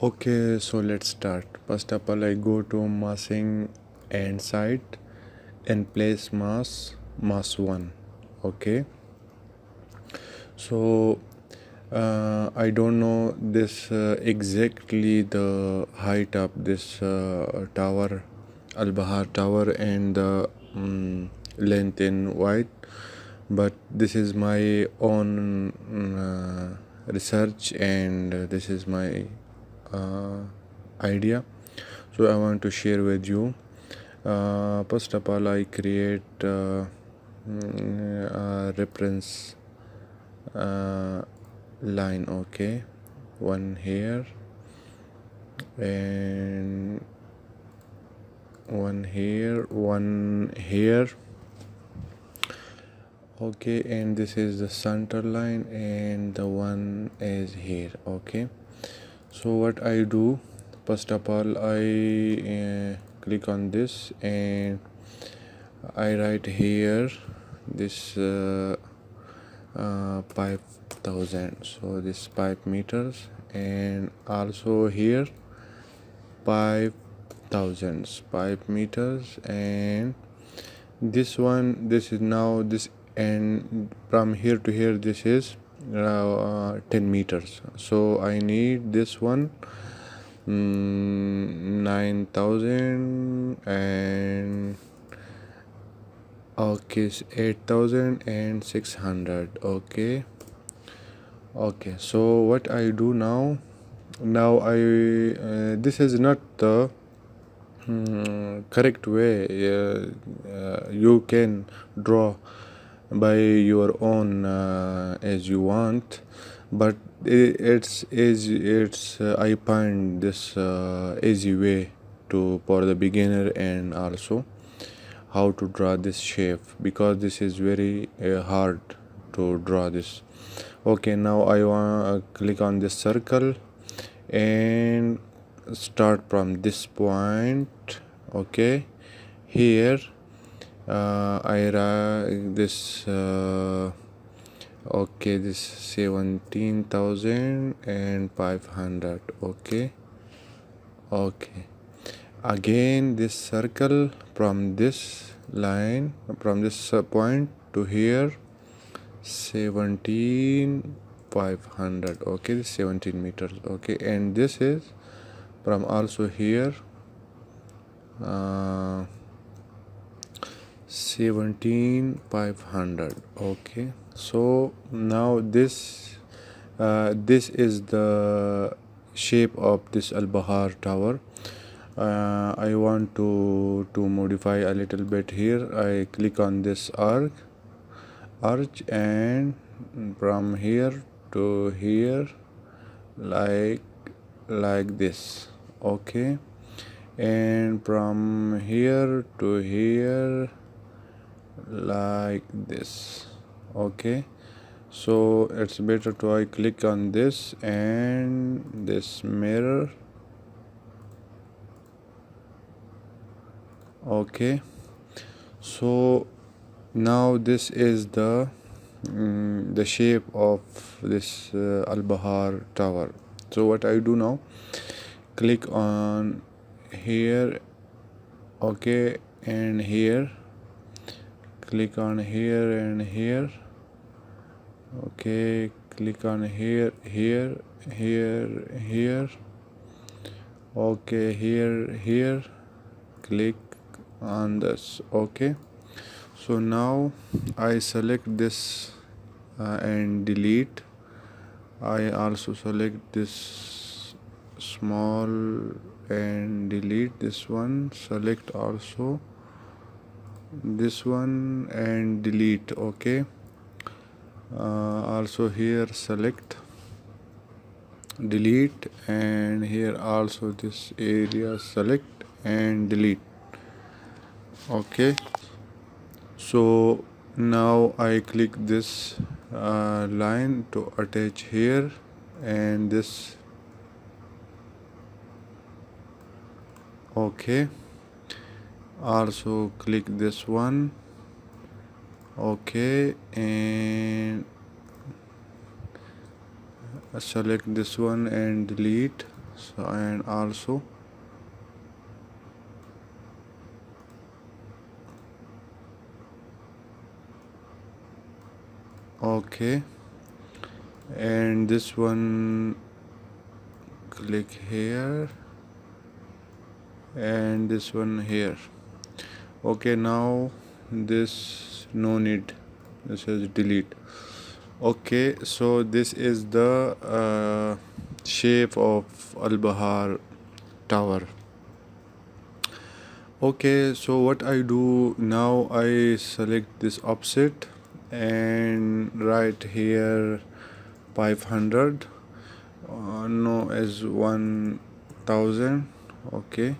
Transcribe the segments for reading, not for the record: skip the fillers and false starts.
Okay, so let's start. First of all, I go to massing and site and place mass 1. Okay, so I don't know this exactly the height of this tower, Al Bahar tower, and the length in width, but this is my own research, and this is my uh, idea, so I want to share with you. First of all, I create a reference line. Okay, one here and one here. Okay, and this is the center line and the one is here. Okay, so what I do, first of all, I click on this and I write here this 5000, so this 5 meters, and also here 5 meters, and this one, this is now this, and from here to here this is 10 meters, so I need this one 9000 and okay, 8600. Okay, so what I do now, I this is not the correct way. You can draw by your own as you want, but it's I find this easy way to for the beginner, and also how to draw this shape, because this is very hard to draw this. Okay, now I want to click on this circle and start from this point. Okay, here I write this okay, this 17,500. Okay, again this circle from this line, from this point to here 17,500. Okay, this 17 meters. Okay, and this is from also here 17,500. Okay, so now this is the shape of this Al Bahar tower. I want to modify a little bit here. I click on this arch, and from here to here, like this. Okay, and from here to here, like this. Okay, so it's better to I click on this and this mirror. Okay, so now this is the shape of this Al Bahar tower. So what I do now, click on here. Okay, and here, click on here and here. Okay, click on here. Okay, here, click on this. Okay, so now I select this and delete. I also select this small and delete this one. Select also this one and delete. Okay, also here select, delete, and here also this area select and delete. Okay, so now I click this line to attach here, and this. Okay, also click this one. Okay, and select this one and delete. So, and also okay, and this one click here and this one here. Okay, now this no need, this is delete. Okay, so this is the shape of Al Bahar tower. Okay, so what I do now, I select this offset and write here 500, no, as 1000. Okay,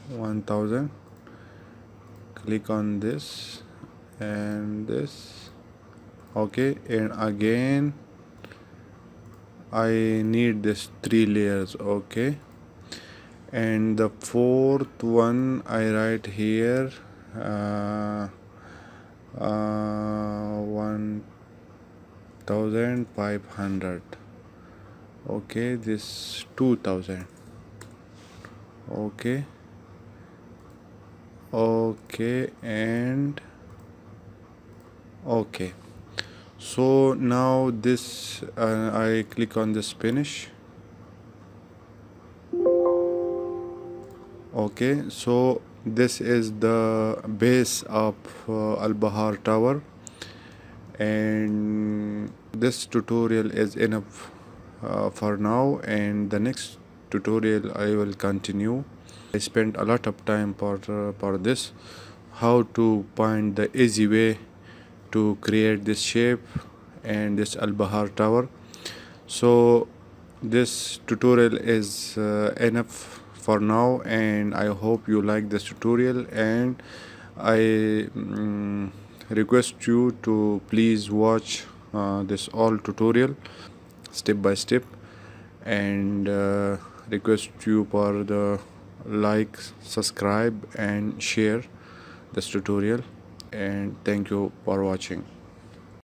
1000. Click on this and this. Okay, and again I need this 3 layers. Okay, and the fourth one I write here 1500. Okay, this 2000. Okay, okay, and okay. So now this I click on this finish. Okay, so this is the base of Al Bahar Tower, and this tutorial is enough for now, and the next tutorial I will continue. I spent a lot of time for this, how to find the easy way to create this shape and this Al Bahar Tower. So this tutorial is enough for now, and I hope you like this tutorial, and I request you to please watch this all tutorial step by step, and request you for the like, subscribe and share this tutorial, and thank you for watching.